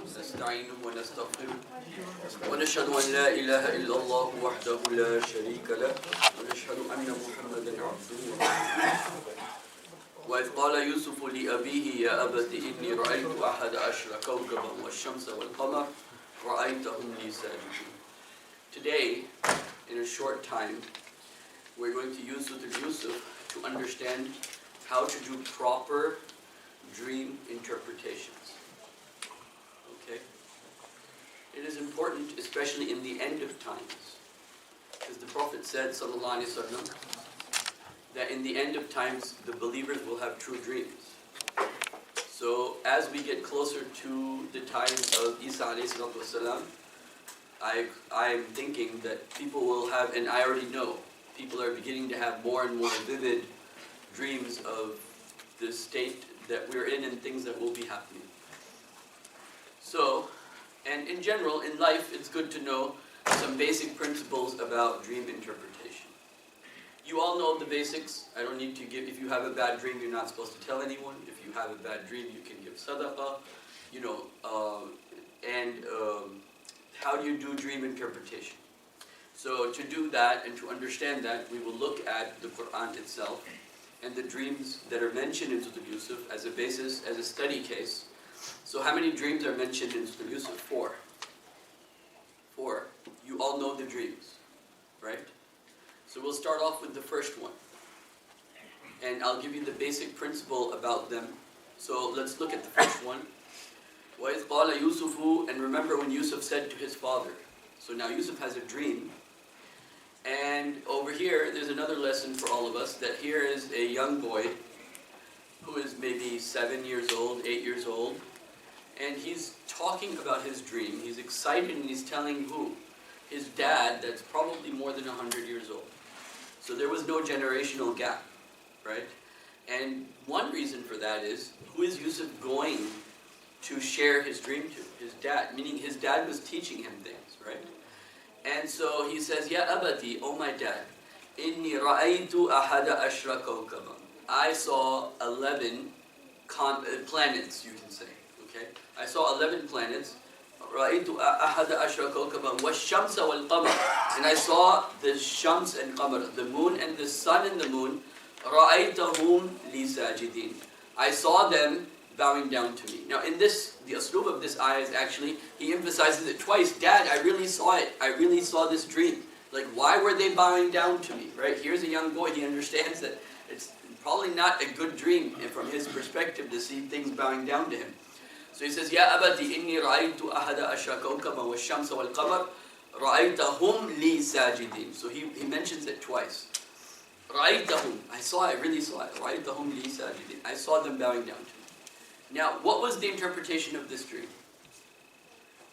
ونستعينه ونستغفره ونشهد أن لا إله إلا الله وحده لا شريك له ونشهد أن محمدا عبده ورسوله وإذ قال يوسف لأبيه يا أبت إني رأيت 11 كوكبا والشمس والقمر رأيتهم لي ساجدين. Today, in a short time, we're going to use Surah Yusuf to understand how to do proper dream interpretations. Okay? It is important, especially in the end of times, because the Prophet said, sallallahu alaihi wasallam, that in the end of times, the believers will have true dreams. So, as we get closer to the times of Isa alayhi salatu wasalam, I'm thinking that people will have, and I already know, people are beginning to have more and more vivid dreams of the state that we're in and things that will be happening. So, and in general, in life, it's good to know some basic principles about dream interpretation. You all know the basics. I don't need to give, if you have a bad dream, you're not supposed to tell anyone. If you have a bad dream, you can give sadaqah, how do you do dream interpretation? So to do that and to understand that, we will look at the Quran itself and the dreams that are mentioned in Surah Yusuf as a basis, as a study case. So how many dreams are mentioned in Surah Yusuf? 4. 4. You all know the dreams, right? So we'll start off with the first one. And I'll give you the basic principle about them. So let's look at the first one. وَإِذْ قَالَ يُوسُفُ, and remember when Yusuf said to his father. So now Yusuf has a dream. And over here, there's another lesson for all of us, that here is a young boy who is maybe 7 years old, 8 years old. And he's talking about his dream. He's excited and he's telling who? His dad, that's probably more than 100 years old. So there was no generational gap, right? And one reason for that is, who is Yusuf going to share his dream to? His dad, meaning his dad was teaching him things, right? And so he says, Ya abati, oh my dad, inni ra'aytu ahada ashra kawkaban. I saw 11 planets, you can say, okay? I saw 11 planets. Ra'aytu ahada ashra kawkaban wash-shamsa wal-qamar. And I saw the shams and qamar, the moon and the sun and the moon. Ra'aytahum li sajidin. I saw them bowing down to me. Now in this, the uslub of this ayah is actually, he emphasizes it twice. Dad, I really saw it. I really saw this dream. Like, why were they bowing down to me, right? Here's a young boy, he understands that it's probably not a good dream from his perspective to see things bowing down to him. So he says, Ya abati inni ra'aytu ahada ashra kawkaban wash-shamsa wal-qamar ra'aytahum li sajidin. So he mentions it twice. Ra'aytahum, I saw it, I really saw it. Ra'aytahum li sajidin. I saw them bowing down to me. Now, what was the interpretation of this dream?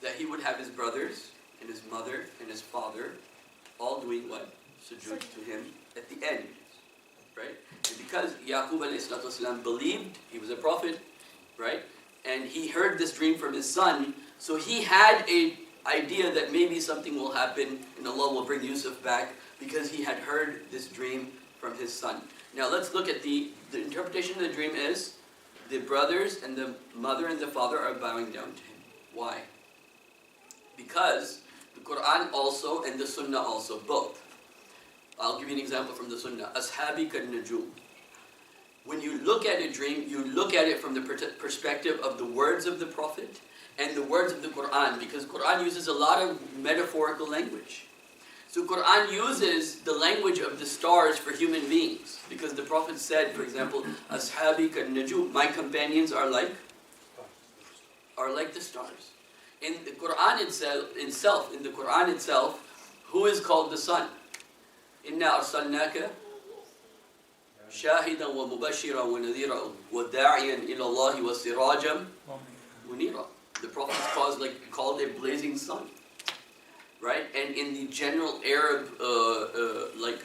That he would have his brothers and his mother and his father all doing what? Sujood to him at the end, right? And because Yaqub alayhi salatu wasalam believed, he was a prophet, right? And he heard this dream from his son, so he had an idea that maybe something will happen and Allah will bring Yusuf back because he had heard this dream from his son. Now let's look at the interpretation of the dream is, the brothers and the mother and the father are bowing down to him. Why? Because the Quran also and the Sunnah also, both. I'll give you an example from the Sunnah. Ashabi kan-najum. When you look at a dream, you look at it from the perspective of the words of the Prophet and the words of the Quran, because Quran uses a lot of metaphorical language. So Quran uses the language of the stars for human beings, because the Prophet said, for example, Ashabi kan-najum, my companions are like the stars. In the Quran itself, who is called the sun? Inna arsalnaka shahidan wa mubashiran wa nadhira wa da'iyan ila Allah wa sirajan munira. The Prophet is called a blazing sun. Right? And in the general Arab,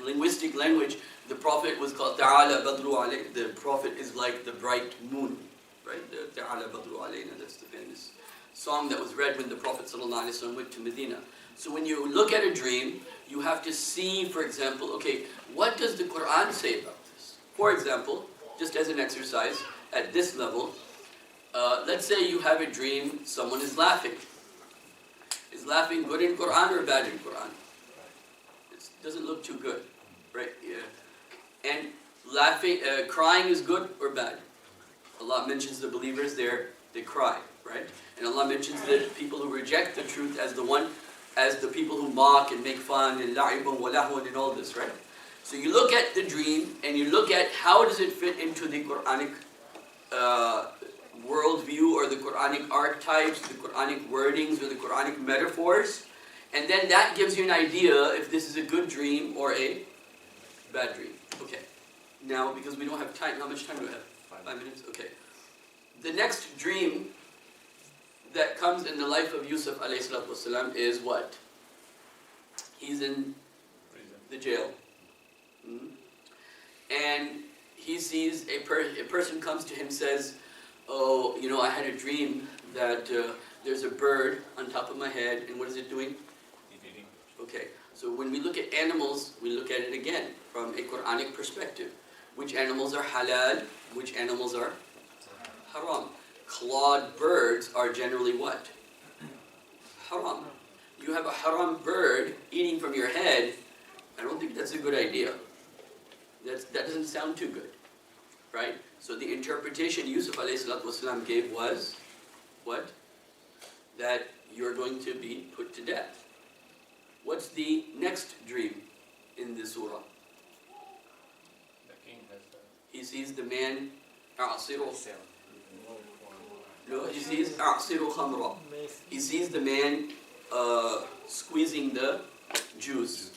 linguistic language, the Prophet was called Ta'ala Badru Alayna. The Prophet is like the bright moon. Right? The Ta'ala Badru Alayna, that's the famous song that was read when the Prophet ﷺ went to Medina. So when you look at a dream, you have to see, for example, okay, what does the Quran say about this? For example, just as an exercise, at this level, let's say you have a dream, someone is laughing. Is laughing good in Quran or bad in Quran? It doesn't look too good, right? Yeah. And laughing, crying is good or bad? Allah mentions the believers there, they cry, right? And Allah mentions the people who reject the truth as the people who mock and make fun and la'ibun wa lahun and all this, right? So you look at the dream and you look at how does it fit into the Quranic worldview or the Quranic archetypes, the Quranic wordings or the Quranic metaphors, and then that gives you an idea if this is a good dream or a bad dream. Okay. Now, because we don't have time, how much time do we have? 5 minutes? Okay. The next dream that comes in the life of Yusuf ﷺ is what? He's in the jail. And he sees a person comes to him, says, oh, you know, I had a dream that there's a bird on top of my head, and what is it doing? Eating. Okay, so when we look at animals, we look at it again from a Quranic perspective. Which animals are halal? Which animals are haram? Clawed birds are generally what? Haram. You have a haram bird eating from your head, I don't think that's a good idea. That doesn't sound too good, right? So the interpretation Yusuf ﷺ gave was, what? That you're going to be put to death. What's the next dream in the surah? He sees the man, no, he sees khamra. He sees the man squeezing the juice.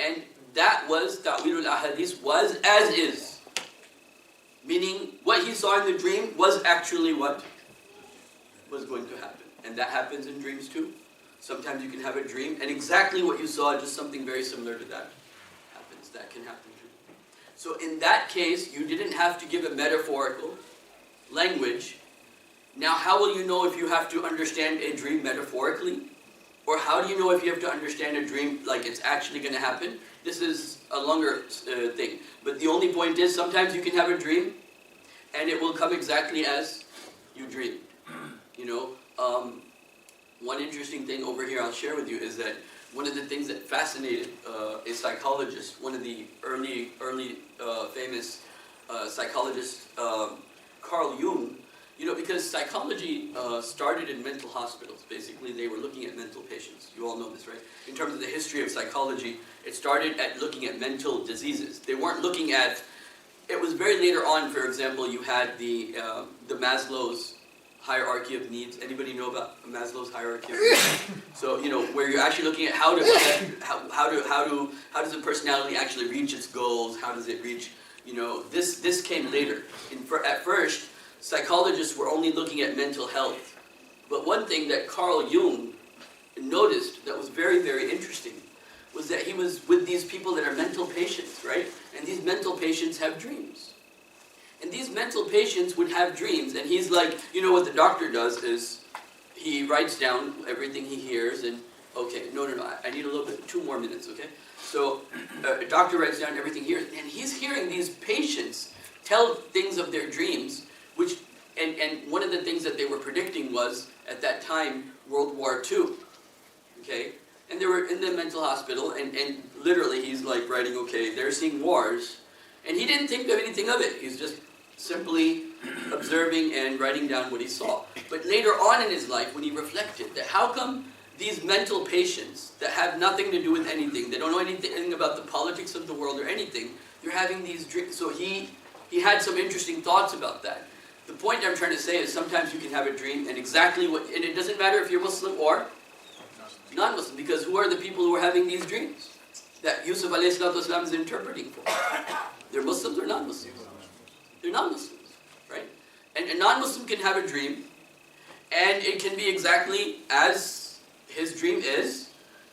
And that was, ta'wilul ahadith was as is. Meaning, what he saw in the dream was actually what was going to happen. And that happens in dreams too. Sometimes you can have a dream, and exactly what you saw, just something very similar to that happens. That can happen too. So in that case, you didn't have to give a metaphorical language. Now, how will you know if you have to understand a dream metaphorically? Or how do you know if you have to understand a dream like it's actually going to happen? This is a longer thing. But the only point is, sometimes you can have a dream, and it will come exactly as you dreamed. You know, one interesting thing over here I'll share with you is that one of the things that fascinated a psychologist, one of the early famous psychologists, Carl Jung, you know, because psychology started in mental hospitals. Basically, they were looking at mental patients. You all know this, right? In terms of the history of psychology, it started at looking at mental diseases. They weren't looking at, it was very later on, for example, you had the Maslow's hierarchy of needs. Anybody know about Maslow's hierarchy of needs? So, you know, where you're actually looking at how does a personality actually reach its goals? How does it reach, you know, this came later. At first, psychologists were only looking at mental health. But one thing that Carl Jung noticed that was very, very interesting was that he was with these people that are mental patients, right? And these mental patients have dreams. And these mental patients would have dreams, and he's like, you know what the doctor does is he writes down everything he hears, and okay, no, I need a little bit, 2 more minutes, okay? So a doctor writes down everything here, and he's hearing these patients tell things of their dreams, which, and one of the things that they were predicting was, at that time, World War II, okay? And they were in the mental hospital, and literally he's like writing, okay, they're seeing wars, and he didn't think of anything of it. He's just simply observing and writing down what he saw. But later on in his life, when he reflected that how come these mental patients that have nothing to do with anything, they don't know anything about the politics of the world or anything, they're having these dreams. So he had some interesting thoughts about that. The point I'm trying to say is sometimes you can have a dream and exactly what, and it doesn't matter if you're Muslim or non-Muslim, because who are the people who are having these dreams that Yusuf ﷺ is interpreting for? They're Muslims or non-Muslims? They're non-Muslims, right? And a non-Muslim can have a dream, and it can be exactly as his dream is,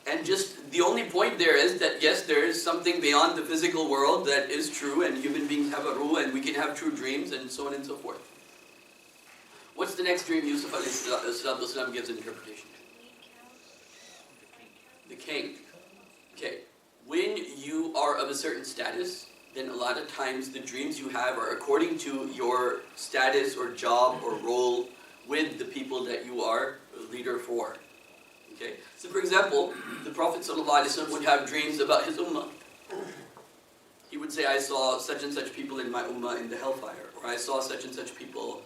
and just the only point there is that yes, there is something beyond the physical world that is true, and human beings have a ruh, and we can have true dreams, and so on and so forth. What's the next dream Yusuf ﷺ gives interpretation to? The king. Okay. When you are of a certain status, then a lot of times the dreams you have are according to your status or job or role with the people that you are a leader for. Okay? So for example, the Prophet ﷺ would have dreams about his ummah. He would say, I saw such and such people in my ummah in the hellfire, or I saw such and such people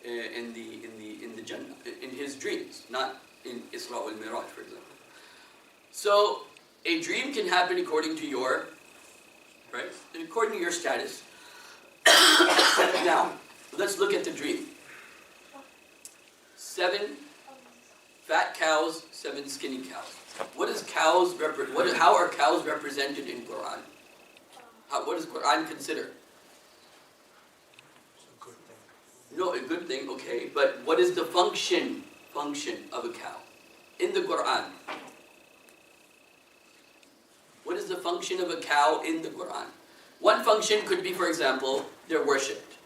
in the Jannah, in his dreams, not in Isra wal Miraj, for example. So a dream can happen according to your, right? According to your status. Now, let's look at the dream. 7 fat cows, 7 skinny cows. What is cows how are cows represented in Quran? What does Quran consider? It's a good thing. No, a good thing, okay. But what is the function of a cow in the Quran? What is the function of a cow in the Quran? One function could be, for example, they're worshipped.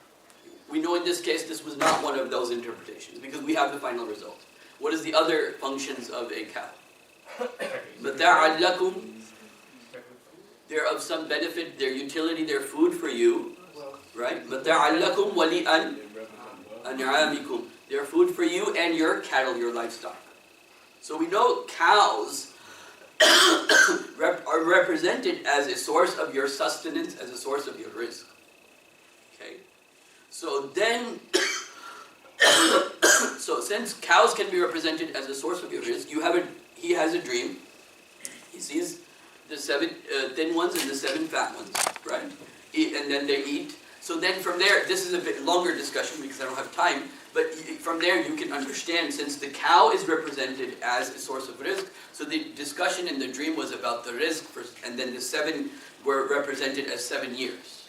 We know in this case this was not one of those interpretations because we have the final result. What is the other functions of a cow? مَتَاعًا لَكُمْ. They're of some benefit, their utility, their food for you. Right? مَتَاعًا لَكُمْ وَلِأَنْ أَنْعَامِكُمْ. They're food for you and your cattle, your livestock. So we know cows are represented as a source of your sustenance, as a source of your rizq. Okay? So then, so since cows can be represented as a source of your rizq, he has a dream. He sees the 7 thin ones and the 7 fat ones, right? And then they eat. So then from there, this is a bit longer discussion because I don't have time, but from there you can understand, since the cow is represented as a source of rizq, so the discussion in the dream was about the rizq first, and then the 7 were represented as 7 years,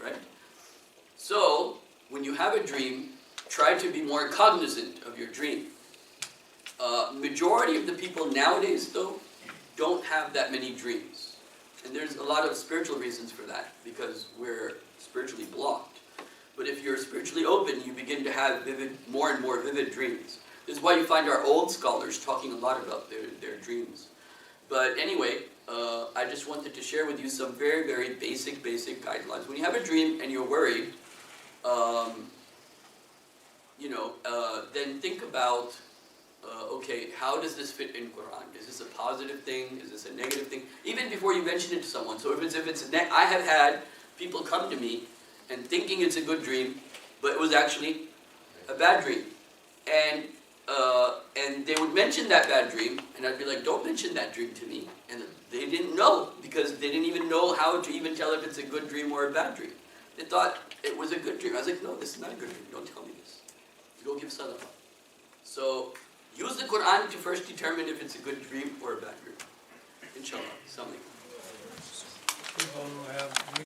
right? So, when you have a dream, try to be more cognizant of your dream. Majority of the people nowadays, though, don't have that many dreams. And there's a lot of spiritual reasons for that, because we're spiritually blocked. But if you're spiritually open, you begin to have more and more vivid dreams. This is why you find our old scholars talking a lot about their dreams. But anyway, I just wanted to share with you some very, very basic guidelines. When you have a dream and you're worried, then think about, okay, how does this fit in Quran? Is this a positive thing? Is this a negative thing? Even before you mention it to someone. So I have had people come to me and thinking it's a good dream, but it was actually a bad dream. And they would mention that bad dream, and I'd be like, don't mention that dream to me. And they didn't know, because they didn't even know how to even tell if it's a good dream or a bad dream. They thought it was a good dream. I was like, no, this is not a good dream. Don't tell me this. Go give sadaqah. So use the Quran to first determine if it's a good dream or a bad dream.